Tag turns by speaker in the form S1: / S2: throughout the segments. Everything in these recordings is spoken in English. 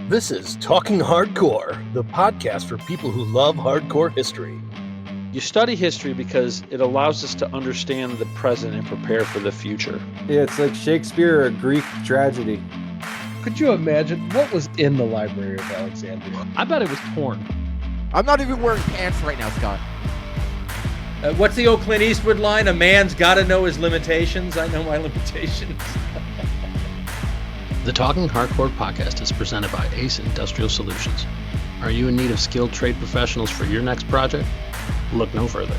S1: This is Talking Hardcore, the podcast for people who love hardcore history.
S2: You study history because it allows us to understand the present and prepare for the future.
S3: Yeah, it's like Shakespeare or Greek tragedy.
S4: Could you imagine what was in the Library of Alexandria?
S2: I bet it was porn.
S5: I'm not even wearing pants right now, Scott.
S6: What's the old Clint Eastwood line? A man's got to know his limitations. I know my limitations.
S7: The Talking Hardcore podcast is presented by Ace Industrial Solutions. Are you in need of skilled trade professionals for your next project? Look no further.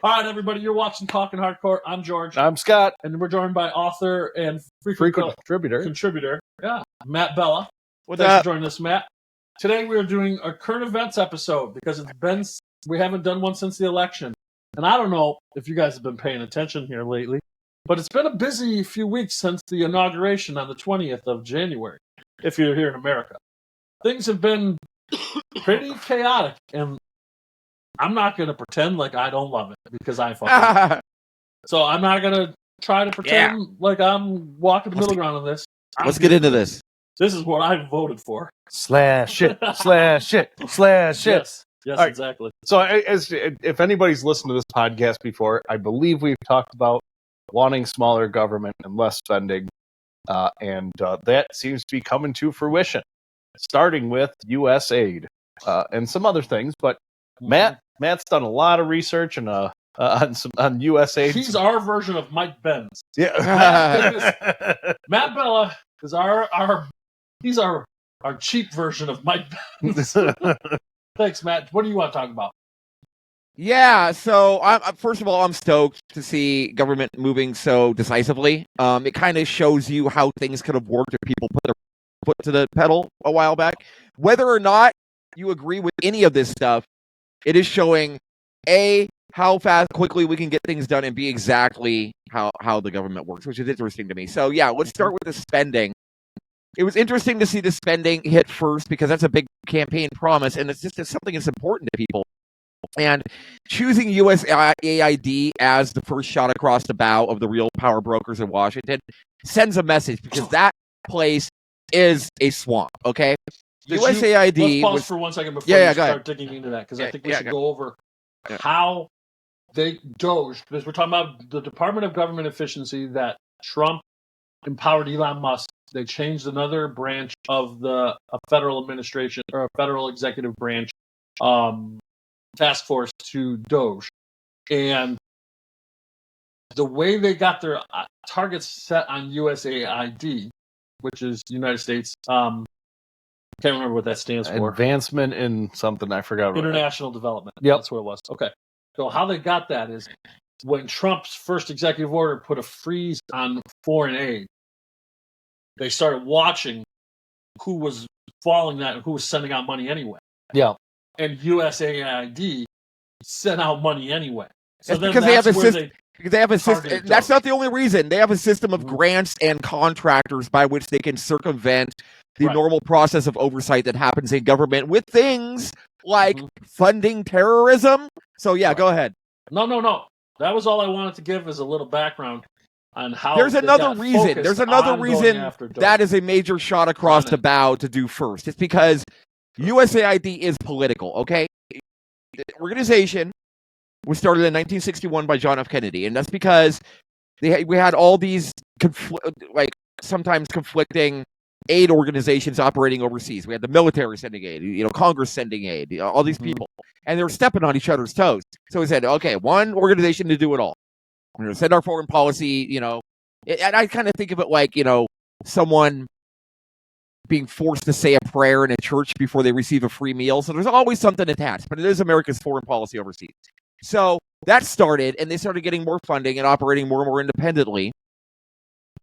S8: All right, everybody, you're watching Talking Hardcore. I'm George.
S3: I'm Scott.
S8: And we're joined by author and
S3: Frequent
S8: contributor, Matt Bellah.
S5: What's
S8: Thanks
S5: up?
S8: for joining us, Matt. Today we are doing a current events episode because we haven't done one since the election. And I don't know if you guys have been paying attention here lately, but it's been a busy few weeks since the inauguration on the 20th of January, if you're here in America. Things have been pretty chaotic, and I'm not going to pretend like I don't love it, because I fucking So I'm not going to try to pretend like I'm walking the middle ground on this.
S5: Let's get into this.
S8: This is what I voted for.
S3: Slash it, slash it, slash it.
S8: Yes,
S3: All right.
S8: exactly.
S3: So if anybody's listened to this podcast before, I believe we've talked about wanting smaller government and less spending, and that seems to be coming to fruition, starting with U.S. aid and some other things. But Matt's done a lot of research and on U.S. aid.
S8: He's our version of Mike Benz.
S3: Yeah.
S8: Matt Bellah is he's our cheap version of Mike Benz. Thanks, Matt. What do you want to talk about?
S5: Yeah, so first of all, I'm stoked to see government moving so decisively. It kind of shows you how things could have worked if people put their foot to the pedal a while back. Whether or not you agree with any of this stuff, it is showing, A, how quickly we can get things done, and B, exactly how the government works, which is interesting to me. So yeah, let's start with the spending. It was interesting to see the spending hit first because that's a big campaign promise, and it's something that's important to people. And choosing USAID as the first shot across the bow of the real power brokers in Washington sends a message, because that place is a swamp, okay? USAID...
S8: Let's pause for 1 second before we start digging into that, because I think we should go over how Doge, because we're talking about the Department of Government Efficiency that Trump empowered Elon Musk. They changed another branch of a federal administration or a federal executive branch task force to Doge. And the way they got their targets set on USAID, which is United States, can't remember what that stands for.
S3: Advancement in something, I forgot.
S8: International development.
S3: Yep.
S8: That's what it was. Okay. So how they got that is when Trump's first executive order put a freeze on foreign aid, they started watching who was following that and who was sending out money anyway.
S3: Yeah.
S8: And USAID sent out money anyway. So
S5: that's because they have a system. That's not the only reason. They have a system of grants and contractors by which they can circumvent the normal process of oversight that happens in government with things like funding terrorism. So yeah, go ahead.
S8: No. That was all I wanted to give as a little background on how
S5: there's another reason. There's another reason that is a major shot across the bow to do first. It's because USAID is political, okay? The organization was started in 1961 by John F. Kennedy, and that's because we had all these sometimes conflicting aid organizations operating overseas. We had the military sending aid, Congress sending aid, all these people, and they were stepping on each other's toes. So we said, okay, one organization to do it all. We're going to send our foreign policy, and I kind of think of it like, someone being forced to say a prayer in a church before they receive a free meal. So there's always something attached, but it is America's foreign policy overseas. So that started, and they started getting more funding and operating more and more independently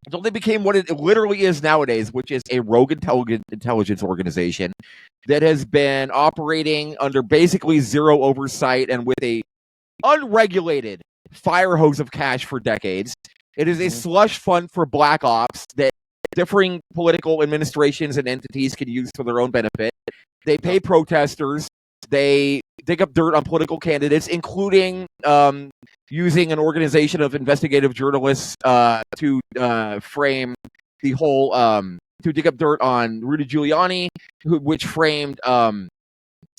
S5: until they became what it literally is nowadays, which is a rogue intelligence organization that has been operating under basically zero oversight and with a unregulated fire hose of cash for decades. It is a slush fund for black ops that differing political administrations and entities can use for their own benefit. They pay protesters They dig up dirt on political candidates, including using an organization of investigative journalists to frame the whole to dig up dirt on Rudy Giuliani, which framed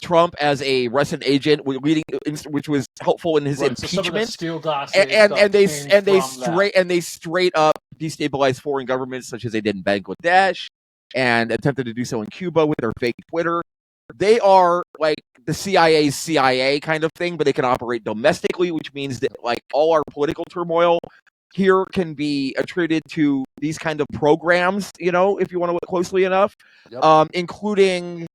S5: Trump as a Russian agent, which was helpful in his impeachment. And they straight up destabilized foreign governments, such as they did in Bangladesh, and attempted to do so in Cuba with their fake Twitter. They are like the CIA's CIA kind of thing, but they can operate domestically, which means that like all our political turmoil here can be attributed to these kind of programs, if you want to look closely enough, including,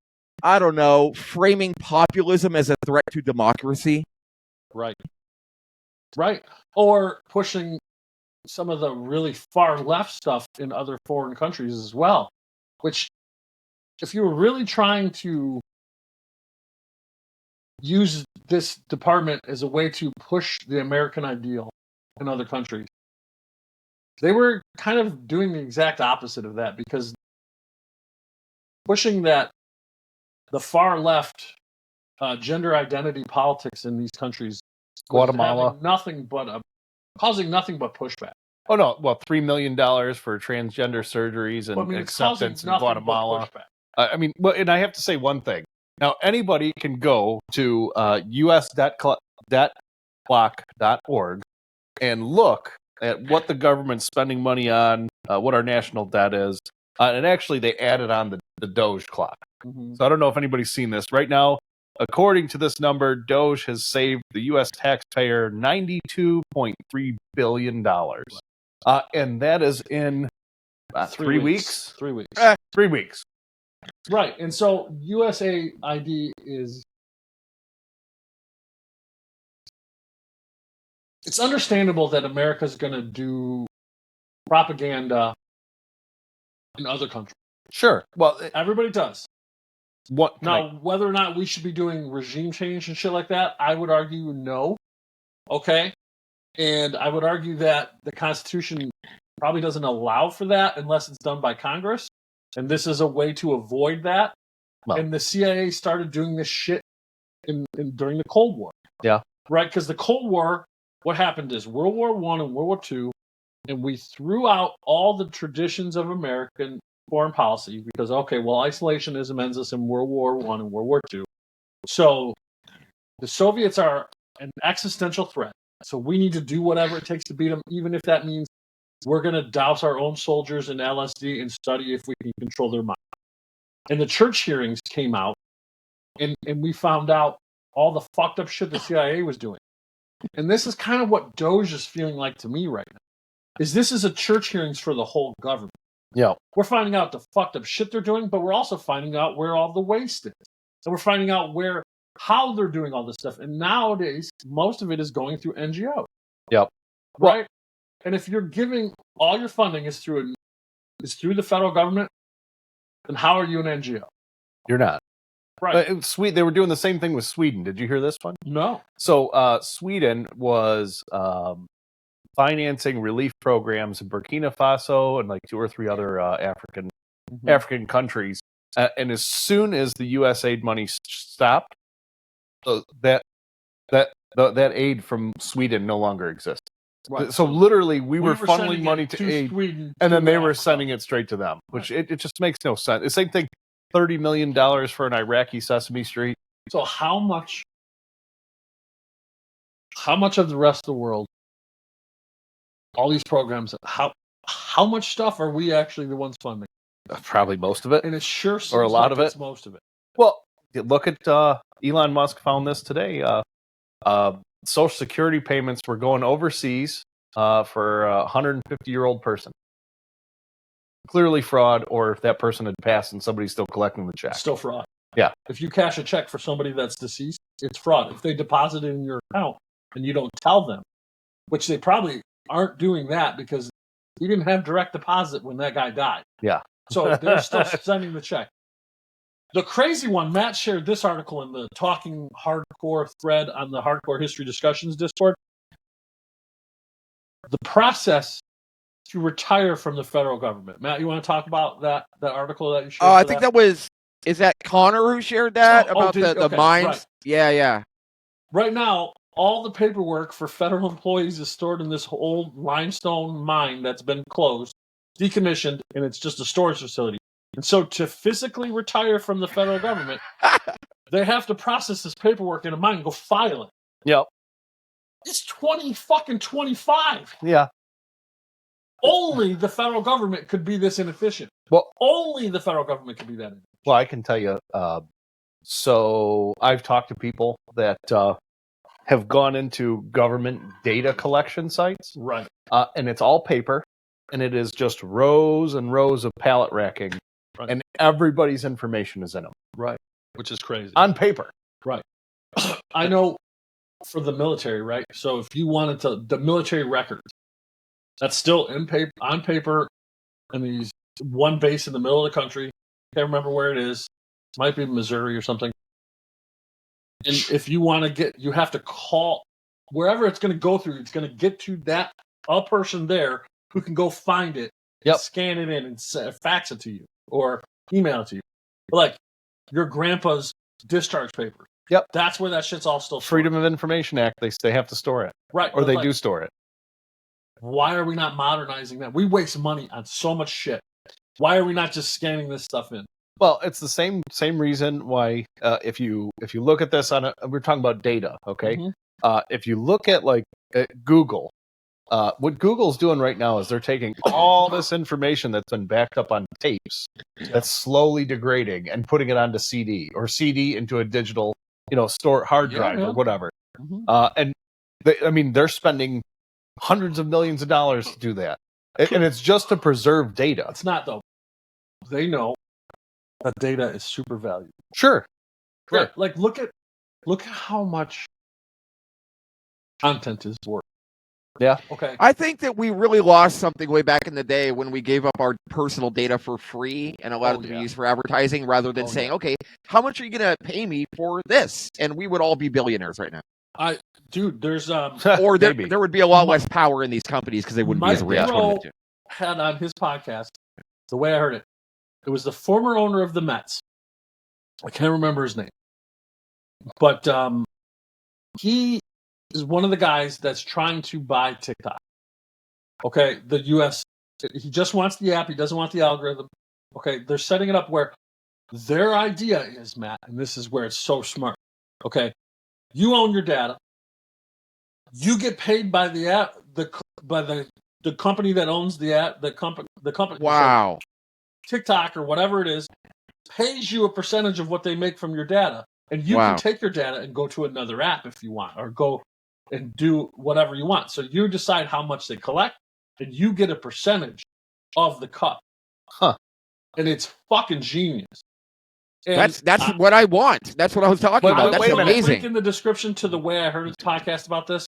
S5: I don't know, framing populism as a threat to democracy.
S8: Right. Or pushing some of the really far left stuff in other foreign countries as well, which if you were really trying to use this department as a way to push the American ideal in other countries, they were kind of doing the exact opposite of that, because pushing that the far left gender identity politics in these countries,
S3: Guatemala,
S8: causing nothing but pushback.
S3: Oh no! Well, $3 million for transgender surgeries and acceptance in Guatemala. And I have to say one thing. Now, anybody can go to usdebtclock.org and look at what the government's spending money on, what our national debt is, and actually they added on the Doge clock. Mm-hmm. So I don't know if anybody's seen this. Right now, according to this number, Doge has saved the U.S. taxpayer $92.3 billion. And that is in 3 weeks?
S8: 3 weeks.
S3: 3 weeks.
S8: Right. And so USAID is... It's understandable that America's going to do propaganda in other countries.
S3: Sure. Well,
S8: everybody does.
S3: Whether
S8: or not we should be doing regime change and shit like that, I would argue no. Okay? And I would argue that the Constitution probably doesn't allow for that unless it's done by Congress. And this is a way to avoid that. Well, and the CIA started doing this shit during the Cold War.
S3: Yeah.
S8: Right? Because the Cold War, what happened is World War I and World War II, and we threw out all the traditions of American foreign policy because, isolationism ends us in World War I and World War II. So the Soviets are an existential threat. So we need to do whatever it takes to beat them, even if that means we're going to douse our own soldiers in LSD and study if we can control their mind. And the church hearings came out, and we found out all the fucked up shit the CIA was doing. And this is kind of what Doge is feeling like to me right now. This is a church hearings for the whole government.
S3: Yeah.
S8: We're finding out the fucked up shit they're doing, but we're also finding out where all the waste is. And we're finding out how they're doing all this stuff. And nowadays, most of it is going through NGOs.
S3: Yep.
S8: Right? Well, and if you're giving all your funding is through the federal government, then how are you an NGO?
S3: You're not.
S8: Right.
S3: They were doing the same thing with Sweden. Did you hear this one?
S8: No.
S3: So Sweden was financing relief programs in Burkina Faso and like 2 or 3 other African countries. And as soon as the U.S. aid money stopped, that aid from Sweden no longer exists. Right. So literally, we were funneling money to aid, Sweden, and then they were sending it straight to them, which it just makes no sense. The same thing, $30 million for an Iraqi Sesame Street.
S8: So how much of the rest of the world, all these programs, how much stuff are we actually the ones funding?
S3: Probably most of it,
S8: and it sure seems
S3: or a lot of it.
S8: Most of it.
S3: Well, look at Elon Musk found this today. Social Security payments were going overseas for a 150-year-old person. Clearly fraud, or if that person had passed and somebody's still collecting the check.
S8: Still fraud.
S3: Yeah.
S8: If you cash a check for somebody that's deceased, it's fraud. If they deposit it in your account and you don't tell them, which they probably aren't doing that because he didn't have direct deposit when that guy died.
S3: Yeah.
S8: So they're still sending the check. The crazy one, Matt shared this article in the Talking Hardcore thread on the Hardcore History Discussions Discord. The process to retire from the federal government. Matt, you want to talk about that article that you shared?
S5: I think that was Is that Connor who shared that about the mines?
S8: Right.
S5: Yeah.
S8: Right now, all the paperwork for federal employees is stored in this old limestone mine that's been closed, decommissioned, and it's just a storage facility. And so to physically retire from the federal government, they have to process this paperwork in a mine and go file it.
S3: Yep.
S8: It's 2025.
S3: Yeah.
S8: Only the federal government could be this inefficient.
S3: Well,
S8: only the federal government could be that inefficient.
S3: Well, I can tell you. So I've talked to people that have gone into government data collection sites,
S8: right?
S3: And it's all paper, and it is just rows and rows of pallet racking,
S8: right.
S3: And everybody's information is in them,
S8: right? Which is crazy
S3: on paper,
S8: right? I know for the military, right? So if you wanted to, the military records, that's still on paper, and these one base in the middle of the country. Can't remember where it is. It might be Missouri or something. And if you want to get, you have to call wherever it's going to go through. It's going to get to a person there who can go find it, scan it in, and fax it to you or email it to you. Like your grandpa's discharge papers.
S3: Yep,
S8: that's where that shit's all still stored.
S3: Freedom of Information Act. They have to store it,
S8: right?
S3: Or they do store it.
S8: Why are we not modernizing that? We waste money on so much shit. Why are we not just scanning this stuff in?
S3: Well, it's the same reason why if you look at this we're talking about data, okay? Mm-hmm. If you look at Google, what Google's doing right now is they're taking all this information that's been backed up on tapes that's slowly degrading and putting it onto CD or CD into a digital, store hard drive or whatever. Mm-hmm. And they're spending hundreds of millions of dollars to do that, and it's just to preserve data.
S8: It's not though. They know that data is super valuable.
S3: Sure.
S8: Right. Like look at how much content is worth.
S3: Yeah.
S8: Okay.
S5: I think that we really lost something way back in the day when we gave up our personal data for free and allowed it to be used for advertising rather than saying, okay, how much are you going to pay me for this? And we would all be billionaires right now.
S8: There's
S5: or there would be a lot less power in these companies because they wouldn't be as rich.
S8: Had on his podcast, the way I heard it, it was the former owner of the Mets. I can't remember his name, but he is one of the guys that's trying to buy TikTok. Okay, the U.S. He just wants the app. He doesn't want the algorithm. Okay, they're setting it up where their idea is, Matt, and this is where it's so smart. Okay, you own your data. You get paid by the app, by the company that owns the app, the company.
S5: Wow.
S8: So TikTok or whatever it is pays you a percentage of what they make from your data, and you can take your data and go to another app if you want, or go and do whatever you want. So you decide how much they collect, and you get a percentage of the cut.
S3: Huh?
S8: And it's fucking genius.
S5: And that's what I want. That's what I was talking about. That's amazing.
S8: Link in the description to the way I heard his podcast about this.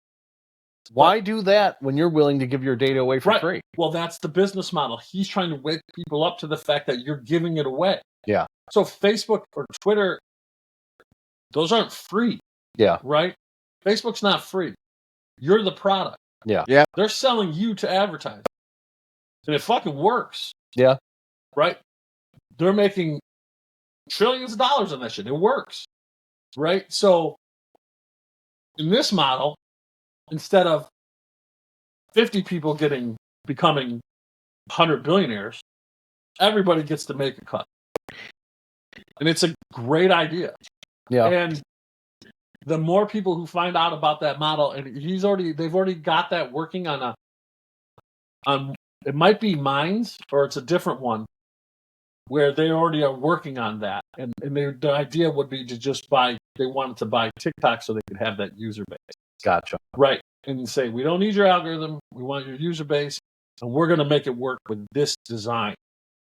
S3: Why do that when you're willing to give your data away for free?
S8: Well, that's the business model. He's trying to wake people up to the fact that you're giving it away.
S3: Yeah.
S8: So Facebook or Twitter, those aren't free.
S3: Yeah.
S8: Right? Facebook's not free. You're the product.
S3: Yeah.
S5: Yeah.
S8: They're selling you to advertise. And it fucking works.
S3: Yeah.
S8: Right? They're making trillions of dollars on that shit. It works. Right? So in this model, instead of 50 people becoming 100 billionaires, everybody gets to make a cut. And it's a great idea.
S3: Yeah.
S8: And the more people who find out about that model, and they've already got that working on it might be Minds or it's a different one where they already are working on that. And the idea would be to just they wanted to buy TikTok so they could have that user base.
S3: Gotcha.
S8: Right. And say, we don't need your algorithm. We want your user base. And we're going to make it work with this design.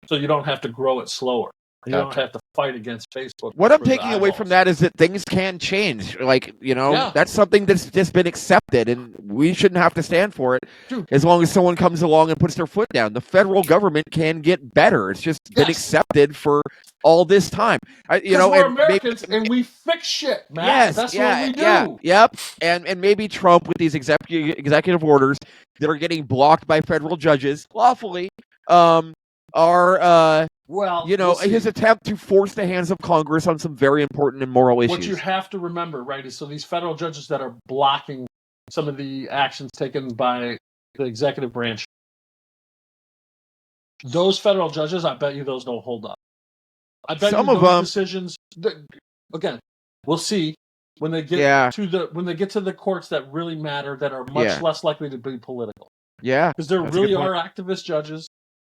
S8: So you don't have to grow it slower. You don't have to fight against Facebook.
S5: What I'm taking away from that is that things can change. That's something that's just been accepted, and we shouldn't have to stand for it.
S8: Dude.
S5: As long as someone comes along and puts their foot down. The federal government can get better. It's just been accepted for all this time.
S8: We're Americans and we fix shit, man.
S5: Yes,
S8: that's what we do.
S5: Yeah, yep. And maybe Trump with these executive orders that are getting blocked by federal judges lawfully are
S8: Well,
S5: his attempt to force the hands of Congress on some very important and moral issues.
S8: What you have to remember, right, is so these federal judges that are blocking some of the actions taken by the executive branch, those federal judges, I bet you those don't hold up. I bet
S5: some
S8: you
S5: of
S8: those
S5: them
S8: decisions. Again, we'll see when they get to the courts that really matter, that are much less likely to be political.
S5: Yeah,
S8: because there really are activist judges.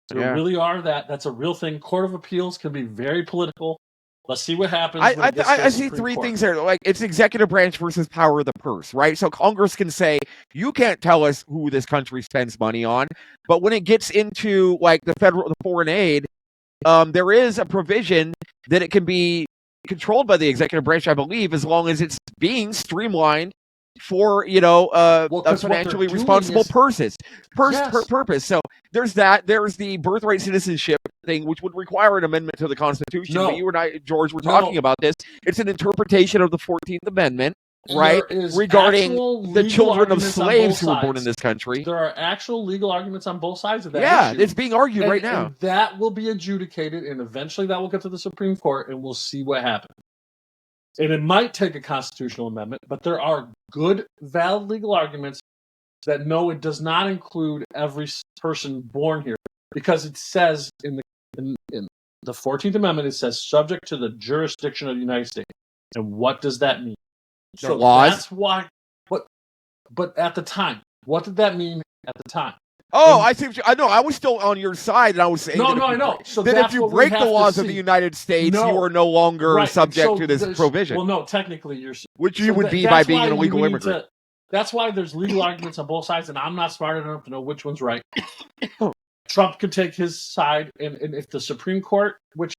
S8: There really are that. That's a real thing. Court of Appeals can be very political. Let's see what happens.
S5: I see three things there. Like, it's executive branch versus power of the purse, right? So Congress can say, you can't tell us who this country spends money on. But when it gets into like the foreign aid, there is a provision that it can be controlled by the executive branch, I believe, as long as it's being streamlined for a financially responsible purpose. So there's that. There's the birthright citizenship thing, which would require an amendment to the Constitution. But you and I, George, were talking about this. It's an interpretation of the 14th Amendment, right? Regarding the children of slaves who were born in this country.
S8: There are actual legal arguments on both sides of that.
S5: Yeah,
S8: issue.
S5: it's being argued right now.
S8: And that will be adjudicated, and eventually that will get to the Supreme Court, and we'll see what happens. And it might take a constitutional amendment, but there are good, valid legal arguments that no, it does not include every person born here, because it says in the 14th Amendment, it says subject to the jurisdiction of the United States. And what does that mean? So that's why. But at the time, what did that mean at the time?
S5: Oh, I see. I know. I was still on your side, and I was saying,
S8: I know. So
S5: that if you break the laws of the United States, you are no longer subject to this provision.
S8: Well, no, technically you're.
S5: Which you would be by being an illegal immigrant.
S8: That's why there's legal arguments on both sides, and I'm not smart enough to know which one's right. Trump could take his side, and if the Supreme Court, which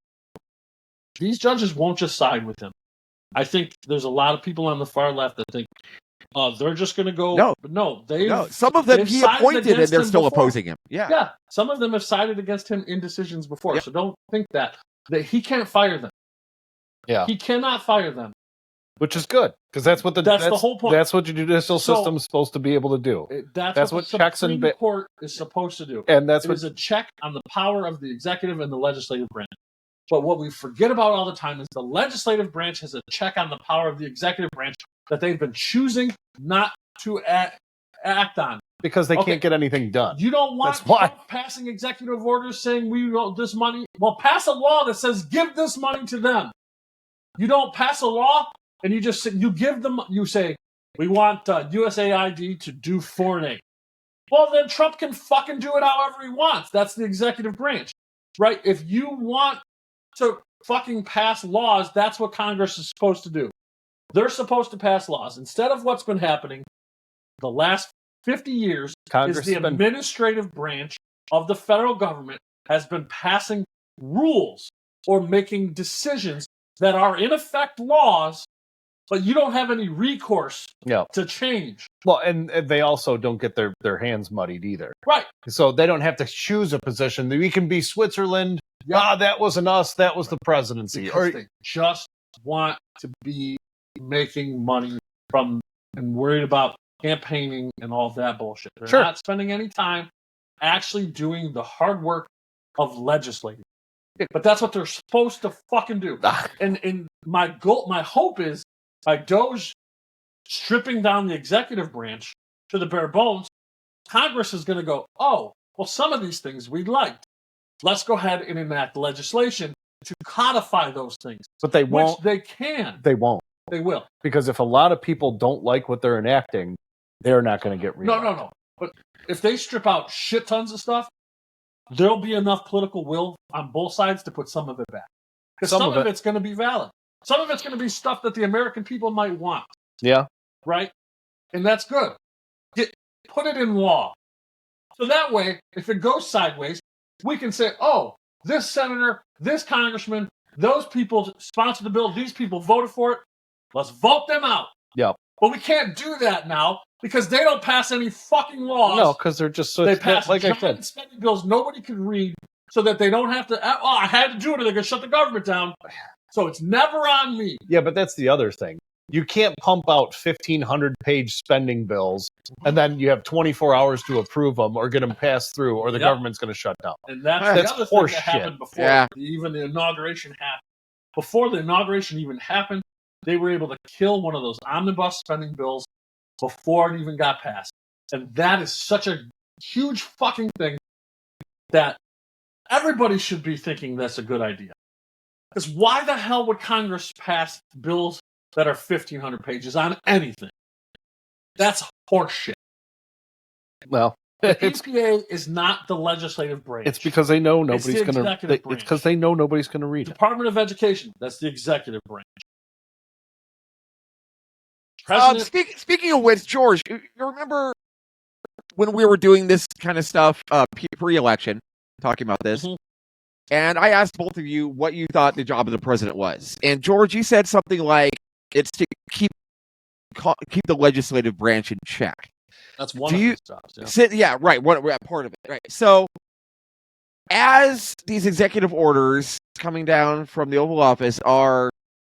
S8: these judges won't just side with him. I think there's a lot of people on the far left that think they're just going to go. No,
S5: some of them he appointed, and they're still opposing him. Yeah,
S8: some of them have sided against him in decisions before. So don't think that he can't fire them.
S3: Yeah,
S8: he cannot fire them,
S3: which is good because that's the
S8: whole point.
S3: That's what your judicial system is supposed to be able to do.
S8: That's what checks and court is supposed to do,
S3: and that's
S8: a check on the power of the executive and the legislative branch. But what we forget about all the time is the legislative branch has a check on the power of the executive branch that they've been choosing not to act on.
S3: Because they can't get anything done.
S8: You don't want Trump passing executive orders saying we want this money. Well, pass a law that says give this money to them. You don't pass a law and you give them, you say, we want USAID to do foreign aid. Well, then Trump can fucking do it however he wants. That's the executive branch, right? If you want to fucking pass laws, that's what Congress is supposed to do. They're supposed to pass laws. Instead of what's been happening the last 50 years, Congress is the administrative branch of the federal government has been passing rules or making decisions that are in effect laws, but you don't have any recourse to change.
S3: Well, and they also don't get their hands muddied either.
S8: Right.
S3: So they don't have to choose a position. We can be Switzerland. That wasn't us. That was the presidency.
S8: Because they just want to be making money from and worried about campaigning and all that bullshit. They're not spending any time actually doing the hard work of legislating. But that's what they're supposed to fucking do. And my hope is by Doge stripping down the executive branch to the bare bones, Congress is going to go, oh, well, some of these things we liked. Let's go ahead and enact legislation to codify those things.
S3: But they won't.
S8: Which they can.
S3: They won't.
S8: They will.
S3: Because if a lot of people don't like what they're enacting, they're not going to get reelected.
S8: No. But if they strip out shit tons of stuff, there'll be enough political will on both sides to put some of it back. Because some of it's going to be valid. Some of it's going to be stuff that the American people might want.
S3: Yeah.
S8: Right? And that's good. Put it in law. So that way, if it goes sideways, we can say, oh, this senator, this congressman, those people sponsored the bill, these people voted for it. Let's vote them out.
S3: Yeah.
S8: But we can't do that now because they don't pass any fucking laws.
S3: No, because they're just so...
S8: They pass giant spending bills nobody can read so that they don't have to... Oh, I had to do it or they're going to shut the government down. So it's never on me.
S3: Yeah, but that's the other thing. You can't pump out 1,500-page spending bills and then you have 24 hours to approve them or get them passed through, or the government's going to shut down.
S8: And that's the other thing that happened before even the inauguration happened. Before the inauguration even happened, they were able to kill one of those omnibus spending bills before it even got passed. And that is such a huge fucking thing that everybody should be thinking that's a good idea. Because why the hell would Congress pass bills that are 1,500 pages on anything? That's horseshit.
S3: Well,
S8: the EPA is not the legislative branch.
S3: It's because they know nobody's going to. It's because they know nobody's going to read it.
S8: Department of Education, that's the executive branch.
S5: Speaking of which, George, you remember when we were doing this kind of stuff pre-election, talking about this, and I asked both of you what you thought the job of the president was, and George, you said something like it's to keep the legislative branch in check.
S8: That's one of his jobs.
S5: Yeah, right. Part of it, right? So, as these executive orders coming down from the Oval Office are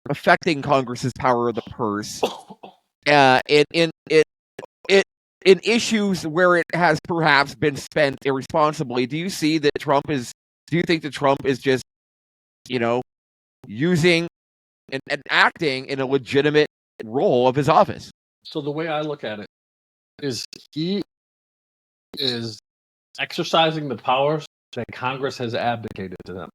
S5: affecting Congress's power of the purse, in issues where it has perhaps been spent irresponsibly, do you think that Trump is just, using and acting in a legitimate role of his office?
S8: So the way I look at it is he is exercising the powers that Congress has abdicated to them.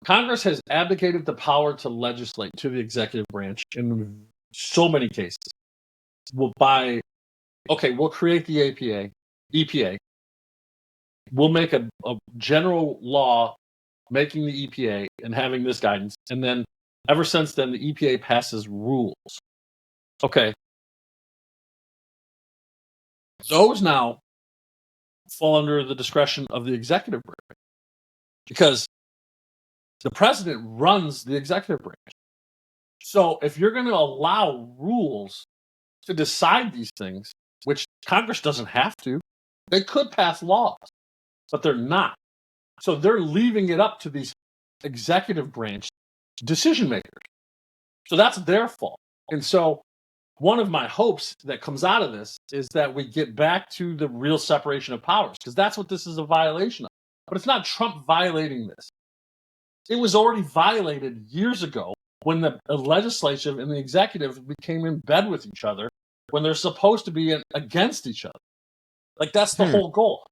S8: Congress has abdicated the power to legislate to the executive branch in so many cases. We'll create the EPA. We'll make a general law making the EPA and having this guidance. And then ever since then, the EPA passes rules. Okay. Those now fall under the discretion of the executive branch because the president runs the executive branch. So if you're going to allow rules to decide these things, which Congress doesn't have to, they could pass laws, but they're not. So they're leaving it up to these executive branch decision makers. So that's their fault. And so one of my hopes that comes out of this is that we get back to the real separation of powers, because that's what this is a violation of. But it's not Trump violating this. It was already violated years ago when the legislature and the executive became in bed with each other when they're supposed to be against each other. Like, that's the whole goal.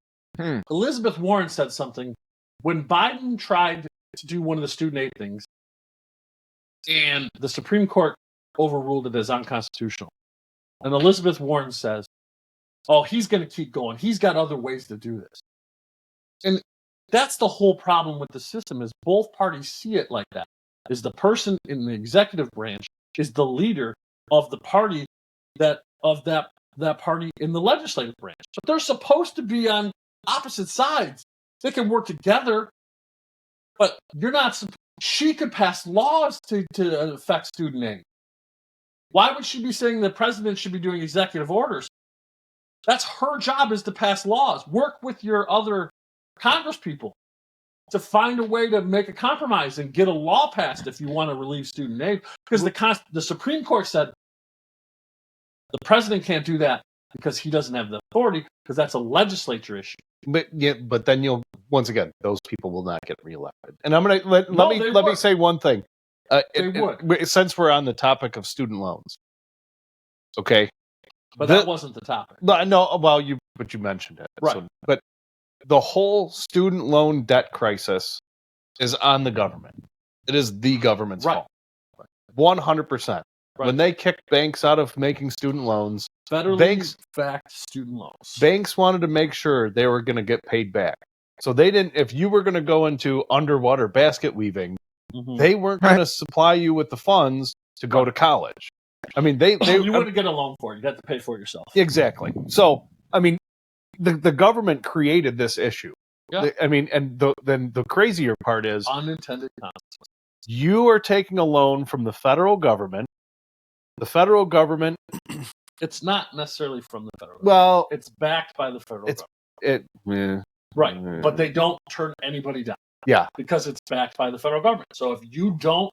S8: Elizabeth Warren said something when Biden tried to do one of the student aid things, and the Supreme Court overruled it as unconstitutional. And Elizabeth Warren says, oh, he's going to keep going. He's got other ways to do this. And that's the whole problem with the system, is both parties see it like that. Is the person in the executive branch is the leader of the party that party in the legislative branch. But they're supposed to be on opposite sides. They can work together, but you're not. She could pass laws to affect student aid. Why would she be saying the president should be doing executive orders? That's her job, is to pass laws. Work with your other Congress people to find a way to make a compromise and get a law passed if you want to relieve student aid. Because the Supreme Court said the president can't do that because he doesn't have the authority, because that's a legislature issue.
S3: But then once again, those people will not get reelected. And I'm gonna let me say one thing. Since we're on the topic of student loans, okay.
S8: But that wasn't the topic.
S3: No, well, you mentioned it,
S8: right?
S3: So, but the whole student loan debt crisis is on the government. It is the government's fault, 100%. When they kicked banks out of making student loans,
S8: federally backed student loans,
S3: banks wanted to make sure they were going to get paid back. So they didn't. If you were going to go into underwater basket weaving, they weren't going to supply you with the funds to go to college. I mean,
S8: you wouldn't get a loan for it. You had to pay for it yourself.
S3: Exactly. So, I mean, the government created this issue.
S8: Yeah.
S3: I mean, and then the crazier part is
S8: unintended consequences.
S3: You are taking a loan from the federal government. The federal government.
S8: It's not necessarily from the federal government.
S3: Well,
S8: it's backed by the federal government. Right. But they don't turn anybody down.
S3: Yeah.
S8: Because it's backed by the federal government. So if you don't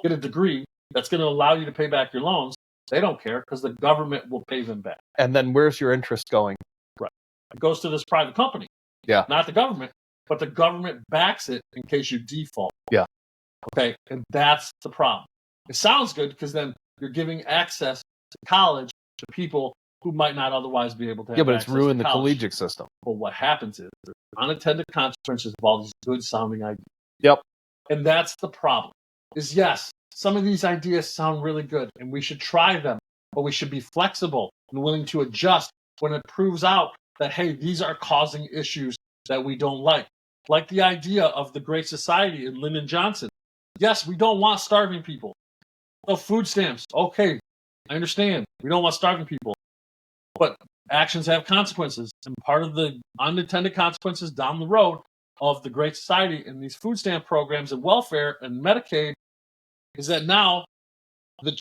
S8: get a degree that's going to allow you to pay back your loans, they don't care because the government will pay them back.
S3: And then where's your interest going?
S8: Right. It goes to this private company.
S3: Yeah.
S8: Not the government, but the government backs it in case you default.
S3: Yeah.
S8: Okay. And that's the problem. It sounds good because then you're giving access to college to people who might not otherwise be able to have
S3: Yeah, but it's
S8: access
S3: ruined
S8: to
S3: the
S8: college.
S3: collegiate system.
S8: But what happens is there's unintended consequences of all these good sounding ideas.
S3: Yep.
S8: And that's the problem. Is yes, some of these ideas sound really good and we should try them, but we should be flexible and willing to adjust when it proves out that, hey, these are causing issues that we don't like. Like the idea of the Great Society and Lyndon Johnson. Yes, we don't want starving people. No food stamps. Okay, I understand. We don't want starving people. But actions have consequences. And part of the unintended consequences down the road of the Great Society and these food stamp programs and welfare and Medicaid is that now the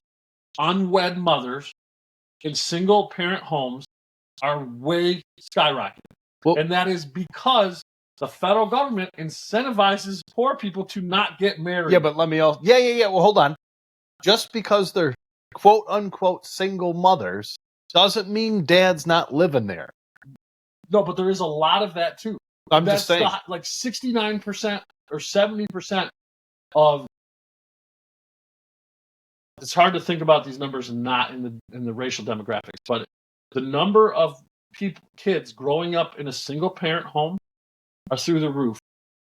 S8: unwed mothers in single parent homes are way skyrocketing.
S3: Well,
S8: and that is because the federal government incentivizes poor people to not get married.
S3: Yeah, but let me also. Yeah. Well, hold on. Just because they're quote unquote single mothers doesn't mean dad's not living there.
S8: No, but there is a lot of that too.
S3: I'm just saying.
S8: Like 69% or 70% of. It's hard to think about these numbers and not in the racial demographics, but the number of kids growing up in a single parent home are through the roof.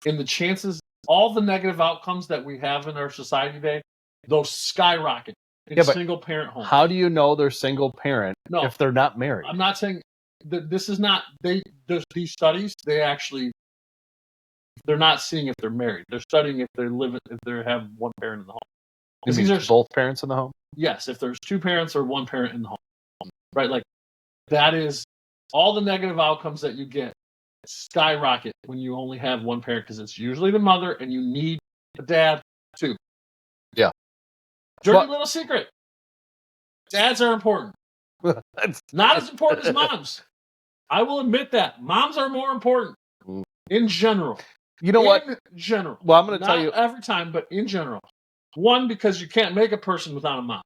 S8: And the chances, all the negative outcomes that we have in our society today, those skyrocket in single parent homes.
S3: How do you know they're single parent if they're not married?
S8: I'm not saying that this is not. These studies, they're not seeing if they're married. They're studying if they have one parent in the home.
S3: You mean both parents in the home?
S8: Yes, if there's two parents or one parent in the home, right? Like that is all the negative outcomes that you get skyrocket when you only have one parent because it's usually the mother and you need a dad too.
S3: Yeah.
S8: Dirty little secret. Dads are important. Not as important as moms. I will admit that. Moms are more important in general.
S3: You know what?
S8: In general.
S3: Well, I'm going to tell you.
S8: Not every time, but in general. One, because you can't make a person without a mom.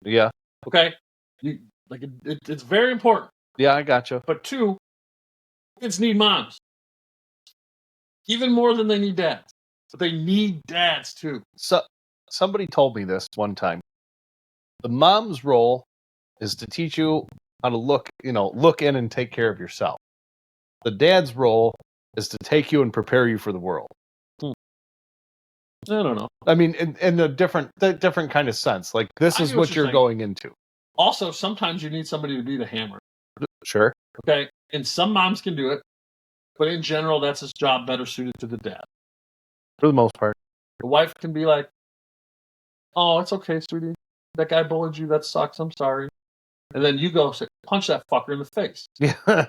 S3: Yeah.
S8: Okay? It's very important.
S3: Yeah, I gotcha.
S8: But two, kids need moms. Even more than they need dads. But they need dads too.
S3: So somebody told me this one time. The mom's role is to teach you how to look in and take care of yourself. The dad's role is to take you and prepare you for the world.
S8: I don't know.
S3: I mean, in a different kind of sense. Like, this is what you're going into.
S8: Also, sometimes you need somebody to be the hammer.
S3: Sure.
S8: Okay? And some moms can do it. But in general, that's his job better suited to the dad.
S3: For the most part.
S8: The wife can be like, oh, it's okay, sweetie. That guy bullied you. That sucks. I'm sorry. And then you go say, punch that fucker in the face.
S3: Yeah.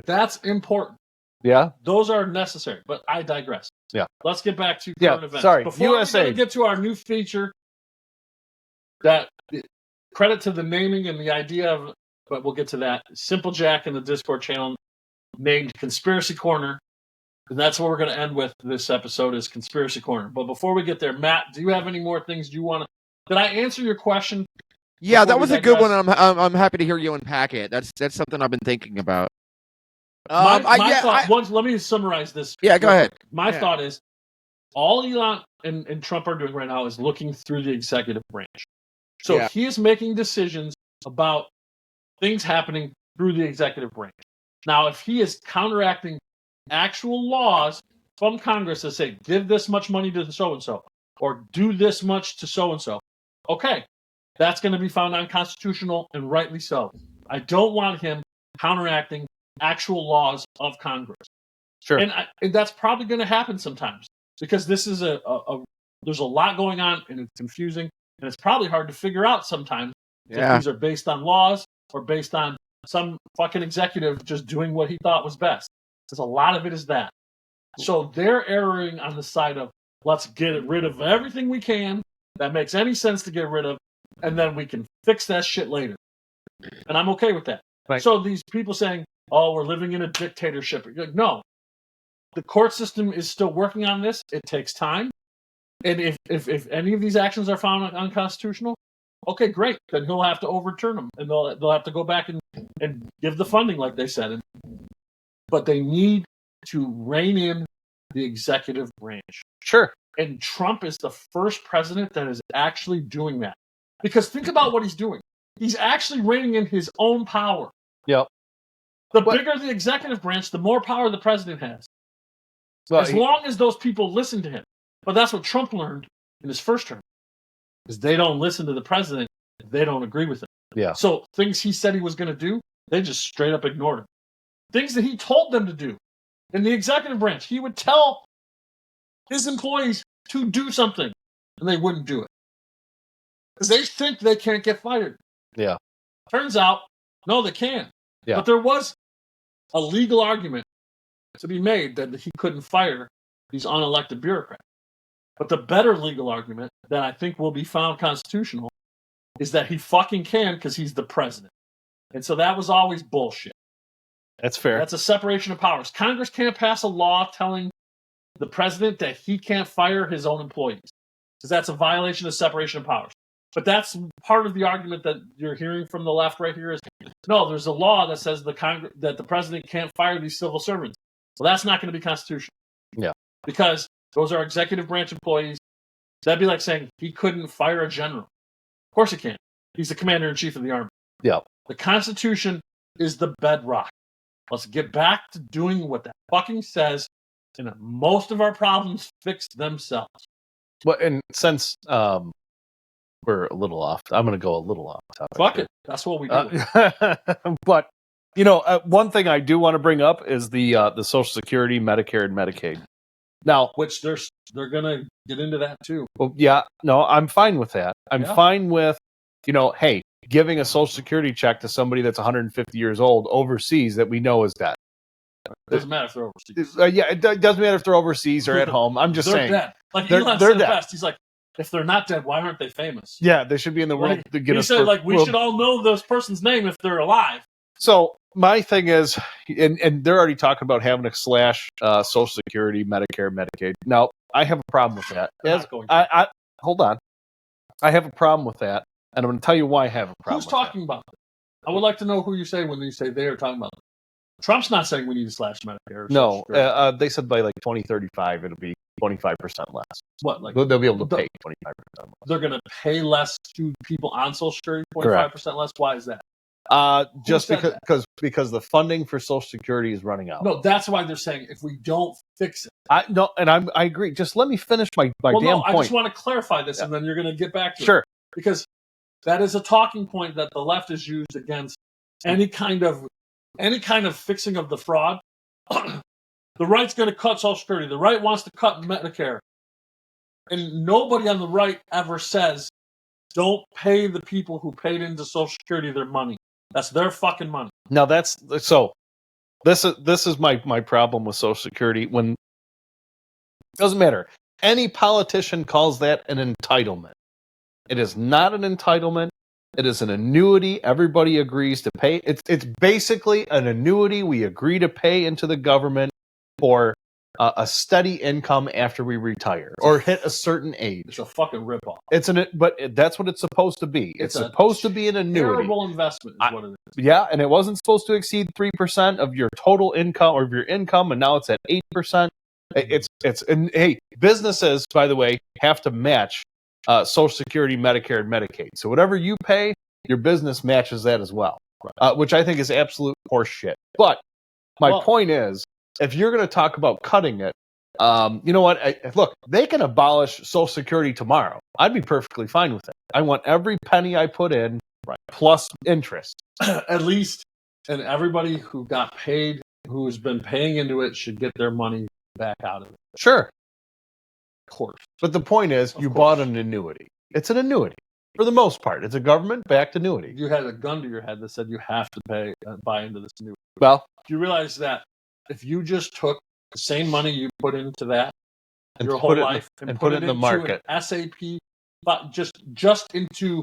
S8: That's important.
S3: Yeah.
S8: Those are necessary. But I digress.
S3: Yeah.
S8: Let's get back to current events.
S3: Sorry.
S8: Before
S3: USA.
S8: we get to our new feature, that credit to the naming and the idea of, but we'll get to that. Simple Jack in the Discord channel named Conspiracy Corner. And that's what we're going to end with this episode is Conspiracy Corner. But before we get there, Matt, do you have any more things you want to... Did I answer your question?
S5: Yeah, that was a good one. I'm happy to hear you unpack it. That's something I've been thinking about.
S8: Let me summarize this.
S5: Yeah, go ahead.
S8: My thought is, all Elon and Trump are doing right now is looking through the executive branch. So he is making decisions about things happening through the executive branch. Now, if he is counteracting actual laws from Congress that say, give this much money to so-and-so, or do this much to so-and-so, okay, that's going to be found unconstitutional, and rightly so. I don't want him counteracting actual laws of Congress.
S3: Sure.
S8: And that's probably going to happen sometimes, because this is there's a lot going on, and it's confusing, and it's probably hard to figure out sometimes if these are based on laws or based on some fucking executive just doing what he thought was best. Because a lot of it is that. So they're erring on the side of, let's get rid of everything we can that makes any sense to get rid of, and then we can fix that shit later. And I'm okay with that.
S3: Right.
S8: So these people saying, oh, we're living in a dictatorship. You're like, no. The court system is still working on this. It takes time. And if any of these actions are found unconstitutional, okay, great. Then he'll have to overturn them, and they'll have to go back and give the funding like they said. But they need to rein in the executive branch.
S3: Sure.
S8: And Trump is the first president that is actually doing that. Because think about what he's doing. He's actually reining in his own power.
S3: Yep.
S8: The bigger the executive branch, the more power the president has. Well, as long as those people listen to him. But that's what Trump learned in his first term. Is they don't listen to the president if they don't agree with him.
S3: Yeah.
S8: So things he said he was going to do, they just straight up ignored him. Things that he told them to do. In the executive branch, he would tell his employees to do something, and they wouldn't do it. Because they think they can't get fired.
S3: Yeah.
S8: Turns out, no, they can.
S3: Yeah.
S8: But there was a legal argument to be made that he couldn't fire these unelected bureaucrats. But the better legal argument that I think will be found constitutional is that he fucking can because he's the president. And so that was always bullshit.
S3: That's fair.
S8: That's a separation of powers. Congress can't pass a law telling the president that he can't fire his own employees because that's a violation of separation of powers. But that's part of the argument that you're hearing from the left right here is, no, there's a law that says that the president can't fire these civil servants. Well, that's not going to be constitutional.
S3: Yeah.
S8: Because those are executive branch employees. That'd be like saying he couldn't fire a general. Of course he can. He's the commander-in-chief of the army.
S3: Yeah.
S8: The Constitution is the bedrock. Let's get back to doing what that fucking says, and most of our problems fix themselves.
S3: Well, and since we're a little off, I'm going to go a little off topic.
S8: Fuck it. That's what we do.
S3: But, one thing I do want to bring up is the Social Security, Medicare, and Medicaid. Now,
S8: which they're going to get into that too.
S3: Well, yeah, no, I'm fine with that. I'm fine with, hey, giving a Social Security check to somebody that's 150 years old overseas that we know is dead.
S8: It doesn't matter if they're overseas.
S3: It doesn't matter if they're overseas or at home. I'm just saying.
S8: Dead. Like Elon said best. He's like, if they're not dead, why aren't they famous?
S3: Yeah, they should be in the world.
S8: He said, we should all know this person's name if they're alive.
S3: So my thing is, and they're already talking about having to slash Social Security, Medicare, Medicaid. Now, I have a problem with that. Hold on. I have a problem with that, and I'm going to tell you why I have a problem.
S8: Who's talking about it? I would like to know who you say when you say they are talking about it. Trump's not saying we need to slash Medicare.
S3: No, they said by 2035 it'll be 25% less.
S8: What? Like
S3: they'll be able to pay 25% less.
S8: They're going to pay less to people on Social Security, 25% less. Why is that?
S3: Just because the funding for Social Security is running out.
S8: No, that's why they're saying if we don't fix it.
S3: I agree. Just let me finish my point.
S8: I just want to clarify this, and then you're going to get back to
S3: it.
S8: Because that is a talking point that the left has used against any kind of fixing of the fraud. The right's going to cut Social Security. The right wants to cut Medicare. And nobody on the right ever says, don't pay the people who paid into Social Security their money. That's their fucking money.
S3: Now this is my problem with Social Security. When doesn't matter. Any politician calls that an entitlement. It is not an entitlement. It is an annuity. Everybody agrees to pay. It's basically an annuity we agree to pay into the government for a steady income after we retire or hit a certain age.
S8: It's a fucking ripoff.
S3: But that's what it's supposed to be. It's supposed to be an annuity.
S8: Terrible investment is what it is.
S3: Yeah, and it wasn't supposed to exceed 3% of your total income or of your income, and now it's at 8%. And hey, businesses, by the way, have to match Social Security, Medicare, and Medicaid. So whatever you pay, your business matches that as well, which I think is absolute horseshit. But my point is, if you're going to talk about cutting it, you know what? Look, they can abolish Social Security tomorrow. I'd be perfectly fine with it. I want every penny I put in plus interest.
S8: At least, and everybody who got paid, who has been paying into it, should get their money back out of it.
S3: Sure.
S8: Of course.
S3: But the point is, you bought an annuity. It's an annuity. For the most part, it's a government-backed annuity.
S8: You had a gun to your head that said you have to buy into this annuity.
S3: Well,
S8: do you realize that if you just took the same money you put into that your whole life and put it in the market, an SAP, but just into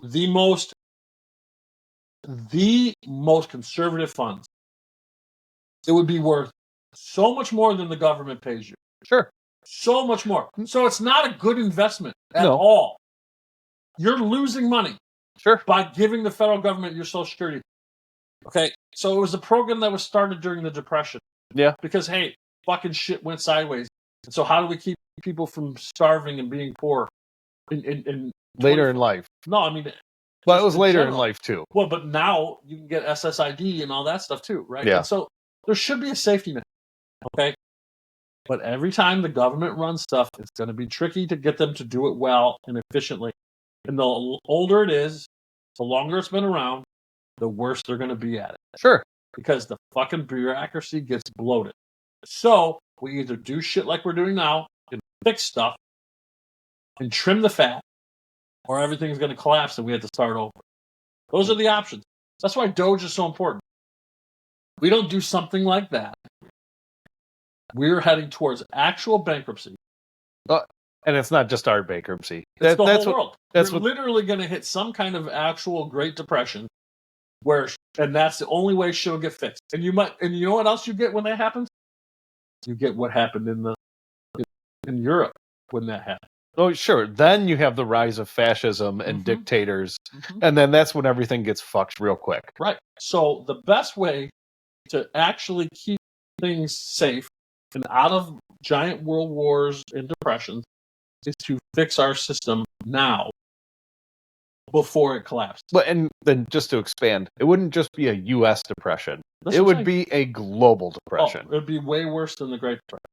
S8: the most conservative funds, it would be worth so much more than the government pays you.
S3: Sure.
S8: So much more. So it's not a good investment at all. You're losing money by giving the federal government your Social Security. Okay, so it was a program that was started during the Depression.
S3: Yeah.
S8: Because, hey, fucking shit went sideways. And so how do we keep people from starving and being poor?
S3: Later in life.
S8: No, I mean...
S3: Well, it was later in life, too.
S8: Well, but now you can get SSID and all that stuff, too, right?
S3: Yeah.
S8: And so there should be a safety net, okay? But every time the government runs stuff, it's going to be tricky to get them to do it well and efficiently. And the older it is, the longer it's been around, the worse they're going to be at it.
S3: Sure.
S8: Because the fucking bureaucracy gets bloated. So we either do shit like we're doing now and fix stuff and trim the fat, or everything's going to collapse and we have to start over. Those are the options. That's why Doge is so important. We don't do something like that. We're heading towards actual bankruptcy.
S3: And it's not just our bankruptcy.
S8: It's the whole world. We're literally going to hit some kind of actual Great Depression, and that's the only way shit will get fixed. And you know what else you get when that happens? You get what happened in Europe when that happened.
S3: Oh, sure. Then you have the rise of fascism and dictators, and then that's when everything gets fucked real quick.
S8: Right. So the best way to actually keep things safe and out of giant world wars and depressions is to fix our system now before it collapses.
S3: But and then just to expand, it wouldn't just be a U.S. depression. It would be a global depression.
S8: It would be way worse than the Great Depression.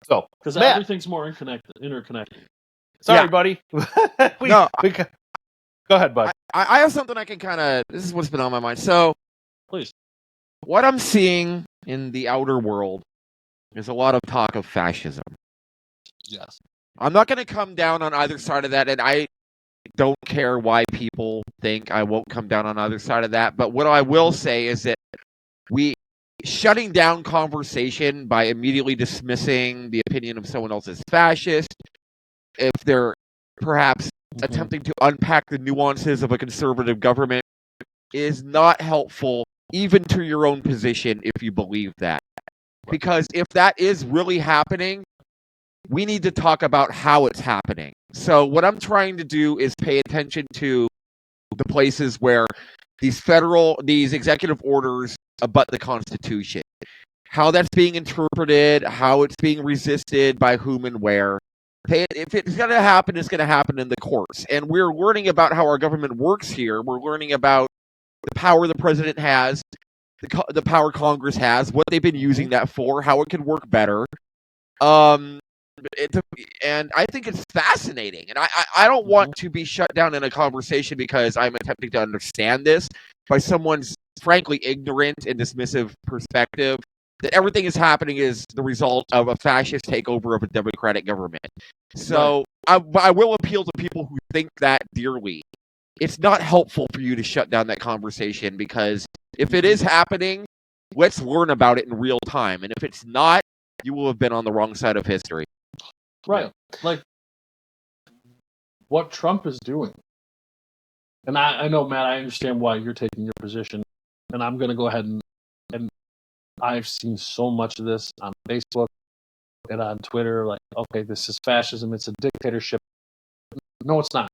S3: So,
S8: because everything's more interconnected.
S3: Sorry, buddy. Go ahead, bud.
S5: I have something I can kind of... This is what's been on my mind. So,
S8: please.
S5: What I'm seeing in the outer world is a lot of talk of fascism.
S8: Yes.
S5: I'm not going to come down on either side of that, and I don't care why people think I won't come down on either side of that. But what I will say is that shutting down conversation by immediately dismissing the opinion of someone else as fascist, if they're perhaps attempting to unpack the nuances of a conservative government, is not helpful even to your own position if you believe that. Because if that is really happening, we need to talk about how it's happening. So what I'm trying to do is pay attention to the places where these executive orders abut the Constitution, how that's being interpreted, how it's being resisted by whom and where. If it's going to happen, it's going to happen in the courts. And we're learning about how our government works here. We're learning about the power the president has, the power Congress has, what they've been using that for, how it can work better. And I think it's fascinating. And I don't want to be shut down in a conversation because I'm attempting to understand this by someone's frankly ignorant and dismissive perspective that everything is happening is the result of a fascist takeover of a democratic government. So I will appeal to people who think that dearly. It's not helpful for you to shut down that conversation because if it is happening, let's learn about it in real time. And if it's not, you will have been on the wrong side of history.
S8: Right. Like what Trump is doing. And I know, Matt, I understand why you're taking your position. And I'm going to go ahead and I've seen so much of this on Facebook and on Twitter. Like, okay, this is fascism. It's a dictatorship. No, it's not.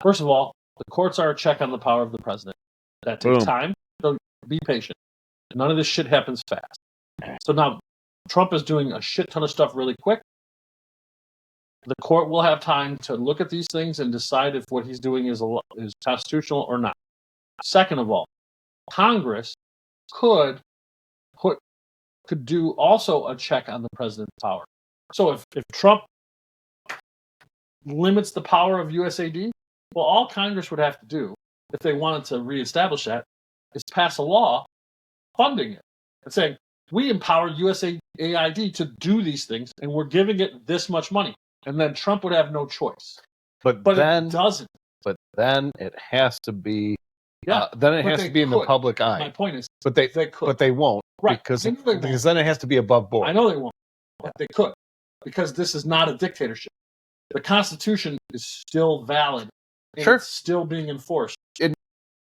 S8: First of all, the courts are a check on the power of the president. That takes time. So be patient. None of this shit happens fast. So now Trump is doing a shit ton of stuff really quick. The court will have time to look at these things and decide if what he's doing is constitutional or not. Second of all, Congress could do also a check on the president's power. So if Trump limits the power of USAID, well, all Congress would have to do, if they wanted to reestablish that, is pass a law funding it and saying, we empower USAID to do these things, and we're giving it this much money. And then Trump would have no choice. But then, it doesn't.
S3: But then it has to be... then it has to be in the public eye.
S8: My point is,
S3: but they
S8: could.
S3: But they won't.
S8: Right.
S3: Because then it has to be above board.
S8: I know they won't. But they could. Because this is not a dictatorship. The Constitution is still valid. And it's still being enforced.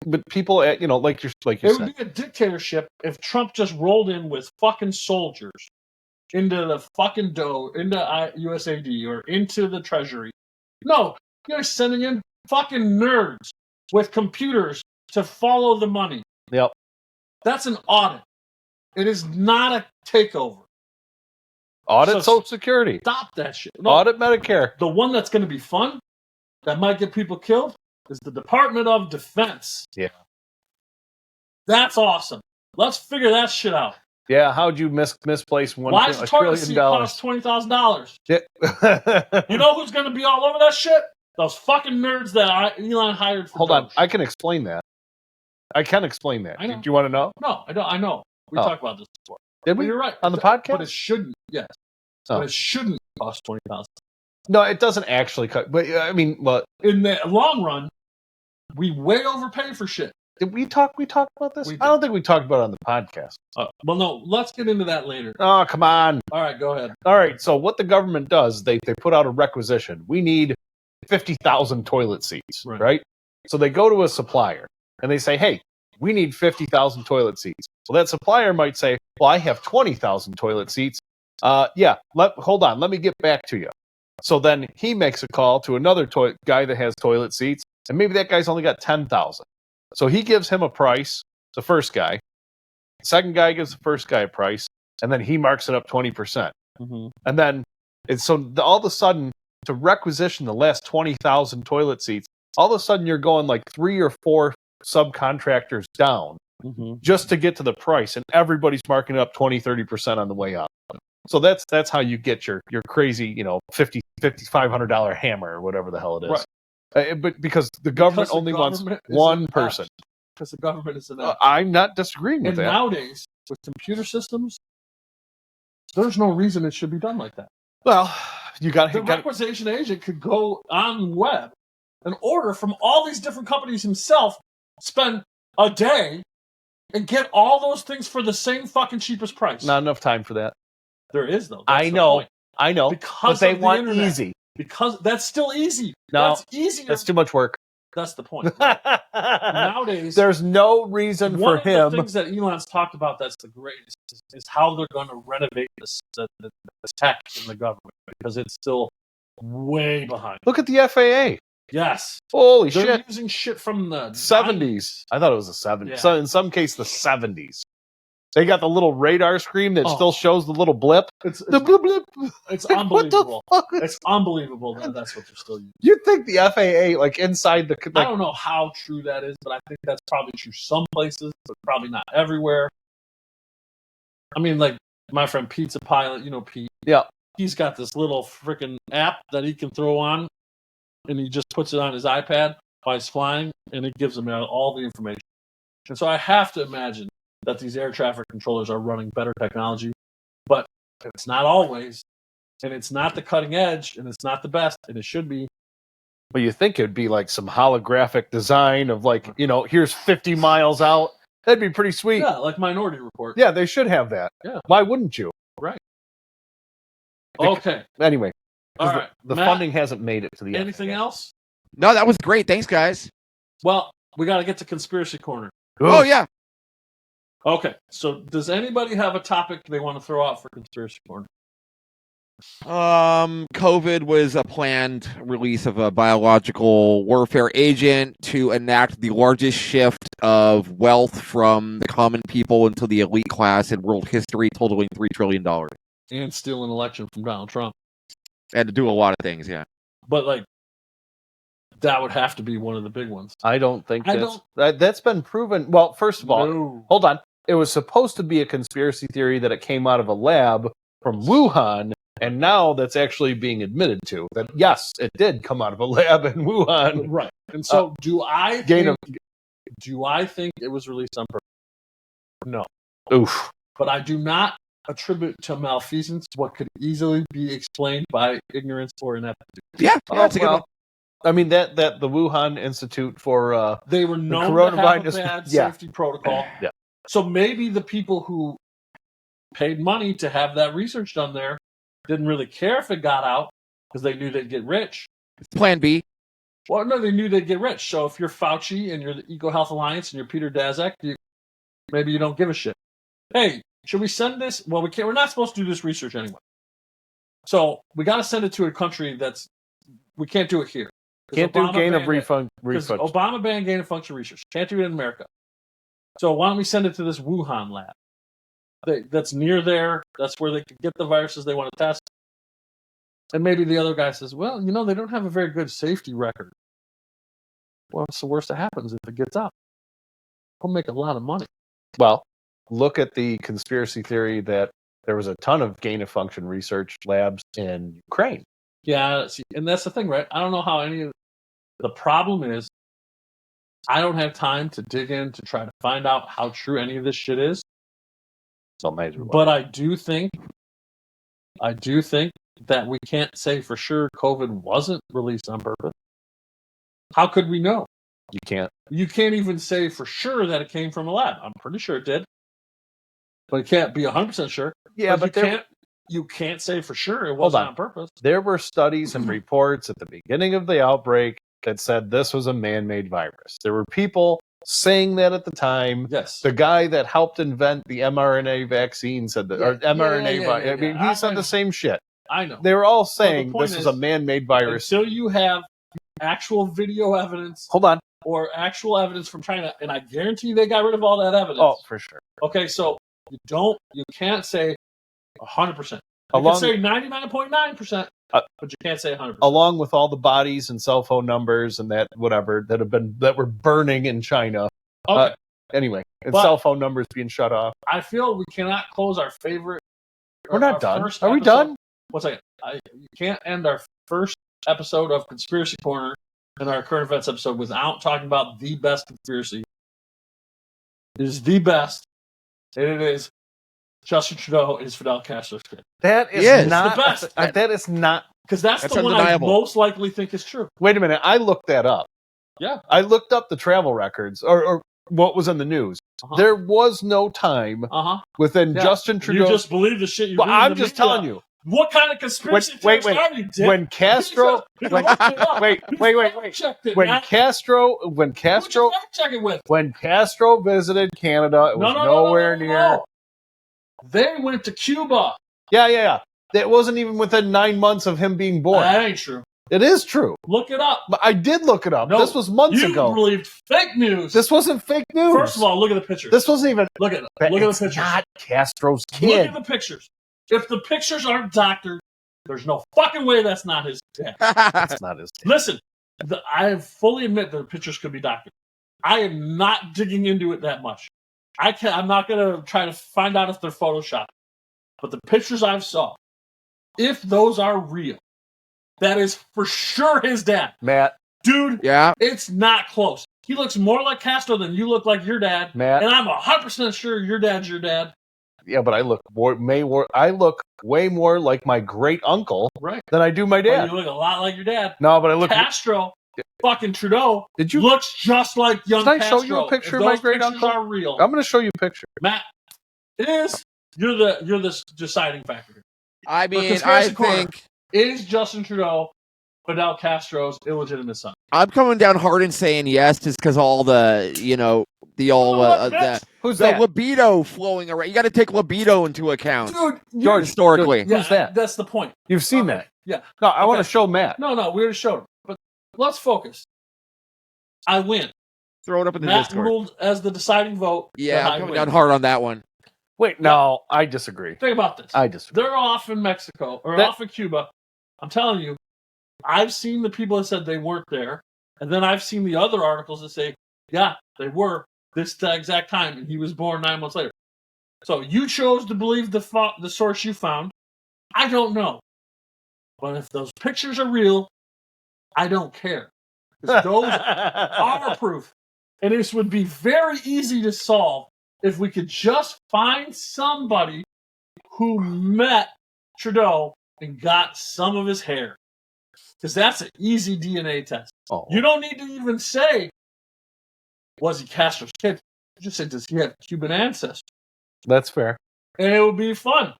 S3: But people, like you said.
S8: It would be a dictatorship if Trump just rolled in with fucking soldiers into the fucking Doge, into USAID, or into the Treasury. No, you're sending in fucking nerds with computers to follow the money.
S3: Yep.
S8: That's an audit. It is not a takeover.
S3: Audit Social Security.
S8: Stop that shit. No,
S3: audit Medicare.
S8: The one that's going to be fun, that might get people killed, is the Department of Defense.
S3: Yeah.
S8: That's awesome. Let's figure that shit out.
S3: Yeah, how'd you misplace
S8: Why does a toilet seat cost $20,000?
S3: Yeah.
S8: You know who's going to be all over that shit? Those fucking nerds that Elon hired for
S3: Hold
S8: Doge.
S3: on, I can explain that. I know. Do you want to know?
S8: No, I don't. I know. We talked about this before.
S3: Did we?
S8: You're right.
S3: On the podcast?
S8: But it shouldn't, yes. But it shouldn't cost $20,000.
S3: No, it doesn't actually cut. But I mean, well,
S8: in the long run, we way overpay for shit.
S3: Did we talk about this? I don't think we talked about it on the podcast.
S8: Well, no, let's get into that later.
S3: Oh, come on.
S8: All right, go ahead.
S3: All right, so what the government does, they put out a requisition. We need 50,000 toilet seats, right? So they go to a supplier, and they say, hey, we need 50,000 toilet seats. Well, that supplier might say, well, I have 20,000 toilet seats. Hold on, let me get back to you. So then he makes a call to another guy that has toilet seats, and maybe that guy's only got 10,000. So he gives him a price, the first guy. The second guy gives the first guy a price, and then he marks it up 20%.
S8: Mm-hmm.
S3: And then, all of a sudden, to requisition the last 20,000 toilet seats, all of a sudden you're going like 3 or 4 subcontractors down just to get to the price, and everybody's marking it up 20-30% on the way up. So that's how you get your crazy, $500 hammer or whatever the hell it is.
S8: Right.
S3: But because the government only wants one person.
S8: Because the government is enough.
S3: I'm not disagreeing with that.
S8: And nowadays, with computer systems, there's no reason it should be done like that.
S3: Well, the
S8: requisition agent could go on the web and order from all these different companies himself, spend a day, and get all those things for the same fucking cheapest price.
S3: Not enough time for that.
S8: There is, though.
S3: I know.
S8: Because
S3: but they want easy.
S8: Because that's still easy.
S3: No,
S8: that's easier.
S3: That's too much work.
S8: That's the point. Nowadays,
S3: there's no reason for him.
S8: One of the things that Elon's talked about that's the greatest is how they're going to renovate the tech in the government, because it's still way behind.
S3: Look at the FAA.
S8: Yes.
S3: Holy
S8: they're
S3: shit.
S8: They're using shit from the
S3: 70s. I thought it was the 70s.
S8: Yeah.
S3: So in some case, the 70s. They got the little radar screen that still shows the little blip.
S8: It's
S3: the blip blip.
S8: It's unbelievable. It's unbelievable that that's what they're still using.
S3: You'd think the FAA, like inside the...
S8: I don't know how true that is, but I think that's probably true some places, but probably not everywhere. I mean, like my friend Pizza Pilot, Pete.
S3: Yeah.
S8: He's got this little freaking app that he can throw on, and he just puts it on his iPad while he's flying, and it gives him all the information. And so I have to imagine that these air traffic controllers are running better technology, but it's not always, and it's not the cutting edge, and it's not the best, and it should be.
S3: But you think it'd be like some holographic design of here's 50 miles out. That'd be pretty sweet.
S8: Yeah, like Minority Report.
S3: Yeah, they should have that.
S8: Yeah.
S3: Why wouldn't you?
S8: Right. Okay.
S3: Anyway.
S8: All right.
S3: The
S8: Matt,
S3: funding hasn't made it to the
S8: anything else?
S5: No, that was great. Thanks, guys.
S8: Well, we got to get to Conspiracy Corner.
S5: Oh, yeah.
S8: Okay, so does anybody have a topic they want to throw out for Conspiracy Corner?
S5: COVID was a planned release of a biological warfare agent to enact the largest shift of wealth from the common people into the elite class in world history, totaling $3 trillion.
S8: And steal an election from Donald Trump.
S5: And to do a lot of things, yeah.
S8: But, that would have to be one of the big ones.
S3: I don't think that's been proven. Well, first of all, hold on. It was supposed to be a conspiracy theory that it came out of a lab from Wuhan, and now that's actually being admitted to. That, yes, it did come out of a lab in Wuhan.
S8: Right. And so, do I think it was released on purpose? No.
S3: Oof.
S8: But I do not attribute to malfeasance what could easily be explained by ignorance or ineptitude.
S5: Yeah, that's a good one.
S3: I mean, that the Wuhan Institute for
S8: they were known to have a bad safety protocol.
S3: Yeah.
S8: So maybe the people who paid money to have that research done there didn't really care if it got out because they knew they'd get rich.
S5: Plan B.
S8: Well, no, they knew they'd get rich. So if you're Fauci and you're the EcoHealth Alliance and you're Peter Daszak, maybe you don't give a shit. Hey, should we send this? Well, we can't. We're not supposed to do this research anyway. So we got to send it to a country we can't do it here.
S3: Can't do gain of refund.
S8: Obama banned gain of function research. Can't do it in America. So why don't we send it to this Wuhan lab? That's near there. That's where they can get the viruses they want to test. And maybe the other guy says, well, they don't have a very good safety record. Well, what's the worst that happens if it gets out? We'll make a lot of money.
S3: Well, look at the conspiracy theory that there was a ton of gain of function research labs in Ukraine.
S8: Yeah, and that's the thing, right? I don't know how the problem is, I don't have time to dig in to try to find out how true any of this shit is. But I do think that we can't say for sure COVID wasn't released on purpose. How could we know?
S3: You can't.
S8: You can't even say for sure that it came from a lab. I'm pretty sure it did. But you can't be 100% sure.
S3: Yeah,
S8: but you can't say for sure it wasn't on purpose.
S3: There were studies and reports at the beginning of the outbreak that said this was a man-made virus. There were people saying that at the time.
S8: Yes.
S3: The guy that helped invent the mRNA vaccine said that, or mRNA. I mean, he said the same shit.
S8: I know.
S3: They were all saying this is a man-made virus.
S8: Until you have actual video evidence.
S3: Hold on.
S8: Or actual evidence from China, and I guarantee they got rid of all that evidence.
S3: Oh, for sure.
S8: Okay, so you can't say 100%. You can say 99.9%, but you can't say 100%.
S3: Along with all the bodies and cell phone numbers and that that were burning in China.
S8: Okay.
S3: Anyway, and cell phone numbers being shut off.
S8: I feel we cannot close our favorite.
S3: We're not done. Are we done?
S8: One second. You can't end our first episode of Conspiracy Corner and our current events episode without talking about the best conspiracy. It is the best, and it is Justin Trudeau is Fidel Castro's kid.
S3: That is not
S8: the best.
S3: That is not,
S8: because that's the one I most likely think is true.
S3: Wait a minute, I looked that up.
S8: Yeah,
S3: I looked up the travel records or what was in the news. There was no time within Justin Trudeau.
S8: You just believe the shit you.
S3: Well, I'm just telling you.
S8: What kind of conspiracy theorist are you, Dick?
S3: When Castro, when Castro visited Canada, it was nowhere near.
S8: They went to Cuba.
S3: Yeah. That wasn't even within 9 months of him being born.
S8: That ain't true.
S3: It is true.
S8: Look it up.
S3: But I did look it up. No, this was months ago.
S8: You believed fake news.
S3: This wasn't fake news.
S8: First of all, look at the pictures.
S3: This wasn't even.
S8: Look at the pictures.
S3: Not Castro's kid.
S8: Look at the pictures. If the pictures aren't doctored, there's no fucking way that's not his dad.
S3: That's not his dad.
S8: Listen, I fully admit that the pictures could be doctored. I am not digging into it that much. I'm not going to try to find out if they're photoshopped. But the pictures I've saw, if those are real, that is for sure his dad.
S3: Matt.
S8: Dude,
S5: yeah,
S8: it's not close. He looks more like Castro than you look like your dad.
S3: Matt.
S8: And I'm 100% sure your dad's your dad.
S3: Yeah, but I look way more like my great uncle than I do my dad.
S8: Well, you look a lot like your dad.
S3: No, but I look
S8: Castro, fucking Trudeau. Looks just like young Castro.
S3: Did I show you a picture of my great uncle?
S8: Are real.
S3: I'm going to show you a picture.
S8: Matt, it is. You're the deciding factor.
S5: I mean, I think
S8: is Justin Trudeau Fidel Castro's illegitimate son.
S5: I'm coming down hard and saying yes, just because all the
S3: who's that?
S5: Libido flowing around. You got to take libido into account,
S8: dude.
S3: George,
S5: historically.
S8: Yeah,
S3: who's that?
S8: That's the point.
S3: You've seen that?
S8: Yeah.
S3: No, I want to show Matt.
S8: No, we already showed him. But let's focus. I win.
S5: Throw it up in the
S8: Matt
S5: Discord.
S8: ruled as the deciding vote.
S5: Yeah, I'm coming down hard on that one.
S3: Wait, no, I disagree.
S8: Think about this.
S3: I disagree.
S8: They're off in Mexico or off in Cuba. I'm telling you, I've seen the people that said they weren't there, and then I've seen the other articles that say, yeah, they were this exact time, and he was born 9 months later. So you chose to believe the source you found. I don't know. But if those pictures are real, I don't care. Because those are proof. And this would be very easy to solve if we could just find somebody who met Trudeau and got some of his hair. Because that's an easy DNA test.
S3: Oh.
S8: You don't need to even say, was he Castro's kid? You just say, does he have Cuban ancestry?
S3: That's fair.
S8: And it would be fun.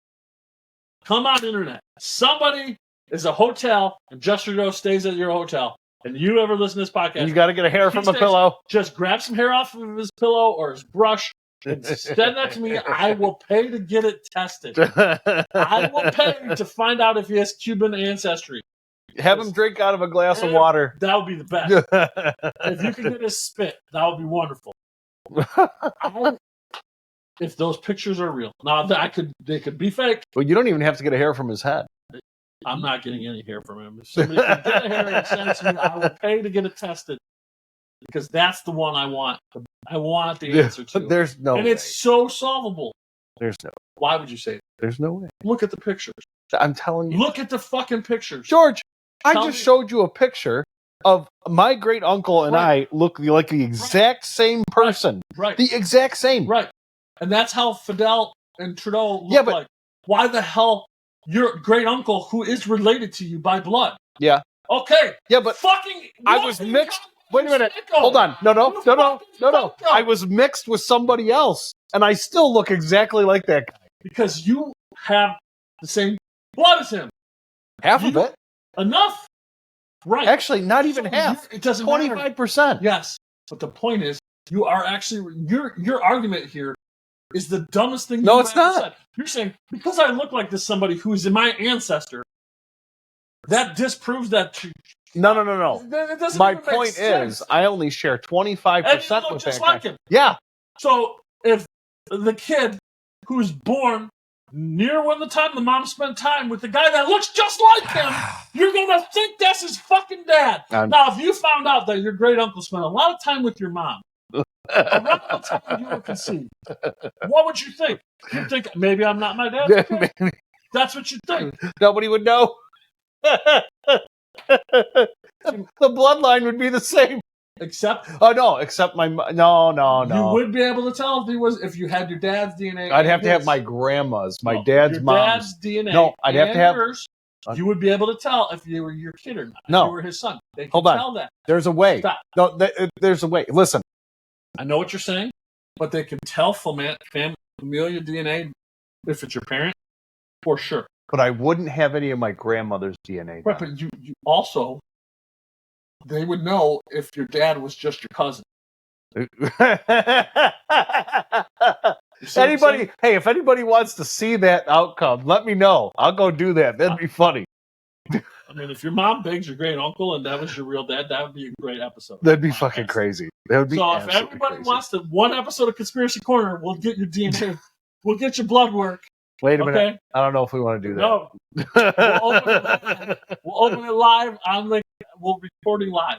S8: Come on, internet. Somebody is a hotel, and Justin Trudeau stays at your hotel, and you ever listen to this podcast.
S3: You got to get a hair from a pillow.
S8: Just grab some hair off of his pillow or his brush, Send that to me. I will pay to get it tested. I will pay to find out if he has Cuban ancestry.
S3: Have him drink out of a glass of water.
S8: That would be the best. If you could get his spit, that would be wonderful. If those pictures are real. Now, they could be fake.
S3: Well, you don't even have to get a hair from his head.
S8: I'm not getting any hair from him. If somebody can get a hair and send it to me, I will pay to get it tested. Because that's the one I want. I want the answer to.
S3: There's no
S8: And
S3: way.
S8: it's so solvable.
S3: There's no.
S8: Why would you say that?
S3: There's no way.
S8: Look at the pictures.
S3: I'm telling you.
S8: Look at the fucking pictures.
S3: George, I just showed you a picture of my great uncle and I look like the exact same person.
S8: Right.
S3: The exact same.
S8: Right. And that's how Fidel and Trudeau look like. Why the hell your great uncle, who is related to you by blood?
S3: Yeah.
S8: Okay.
S3: Yeah, but
S8: fucking.
S3: I was mixed. Wait a minute. Hold on. No. I was mixed with somebody else, and I still look exactly like that guy.
S8: Because you have the same blood as him.
S3: Half of it.
S8: Enough. Right.
S3: Actually, not even half.
S8: It doesn't
S3: 25%.
S8: Yes. But the point is, you are actually your argument here is the dumbest thing
S3: No,
S8: you've
S3: it's
S8: ever
S3: not.
S8: said. You're saying, because I look like this somebody who is my ancestor, that disproves that.
S3: No.
S8: It doesn't
S3: My
S8: even make
S3: point
S8: sense.
S3: is, I only share 25%
S8: And you look
S3: with
S8: just
S3: that
S8: like
S3: guy.
S8: him.
S3: Yeah.
S8: So if the kid who's born near when the time the mom spent time with the guy that looks just like him, you're gonna think that's his fucking dad. Now, if you found out that your great uncle spent a lot of time with your mom around the time you were conceived, what would you think? You'd think maybe I'm not my dad. Okay. That's what you think.
S3: Nobody would know. The bloodline would be the same.
S8: Except
S3: my no.
S8: You would be able to tell if you had your dad's DNA.
S3: I'd have to have my grandma's, my dad's mom's
S8: DNA.
S3: No, I'd have to have
S8: yours. You would be able to tell if you were your kid or not.
S3: No,
S8: if you were his son. They can
S3: Hold on.
S8: tell that.
S3: There's a way.
S8: Stop.
S3: No, there's a way. Listen,
S8: I know what you're saying, but they can tell familial DNA if it's your parent, for sure.
S3: but I wouldn't have any of my grandmother's DNA.
S8: Right, but you also, they would know if your dad was just your cousin.
S3: If anybody wants to see that outcome, let me know. I'll go do that. That'd be funny.
S8: I mean, if your mom begs your great uncle and that was your real dad, that would be a great episode.
S3: That'd be fucking crazy. That would be
S8: so if everybody wants to, one episode of Conspiracy Corner, we'll get your DNA, we'll get your blood work.
S3: Wait a minute. I don't know if we want to do that.
S8: No. We'll open it live we'll be recording live.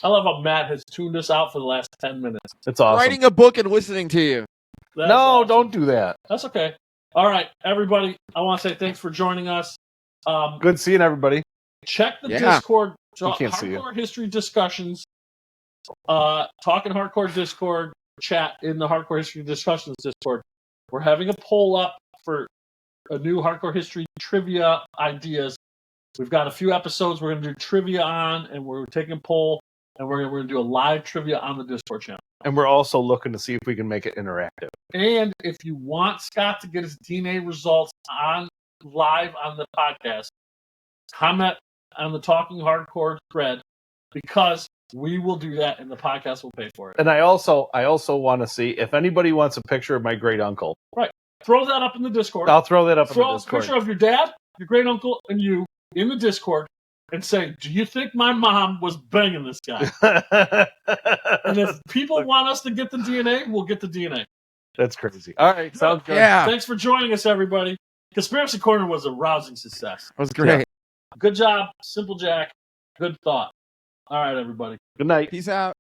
S8: I love how Matt has tuned us out for the last 10 minutes.
S3: It's awesome.
S5: Writing a book and listening to you.
S8: That's awesome.
S3: Don't do that.
S8: That's okay. All right, everybody. I want to say thanks for joining us.
S3: Good seeing everybody.
S8: Check the Discord.
S3: Can't see you.
S8: Hardcore History Discussions. Talking Hardcore Discord chat in the Hardcore History Discussions Discord. We're having a poll up for a new Hardcore History trivia ideas. We've got a few episodes we're going to do trivia on, and we're taking a poll, and we're going to do a live trivia on the Discord channel.
S3: And we're also looking to see if we can make it interactive.
S8: And if you want Scott to get his DNA results live on the podcast, comment on the Talking Hardcore thread, because we will do that and the podcast will pay for it.
S3: And I also want to see if anybody wants a picture of my great uncle.
S8: Right. Throw that up in the Discord.
S3: I'll throw that up in the Discord.
S8: Throw a picture of your dad, your great uncle, and you in the Discord and say, do you think my mom was banging this guy? And if people want us to get the DNA, we'll get the DNA.
S3: That's crazy. All right. Sounds good.
S5: Yeah.
S8: Thanks for joining us, everybody. Conspiracy Corner was a rousing success.
S5: That was great.
S3: Yeah.
S8: Good job, Simple Jack. Good thought. All right, everybody.
S3: Good night.
S5: Peace out.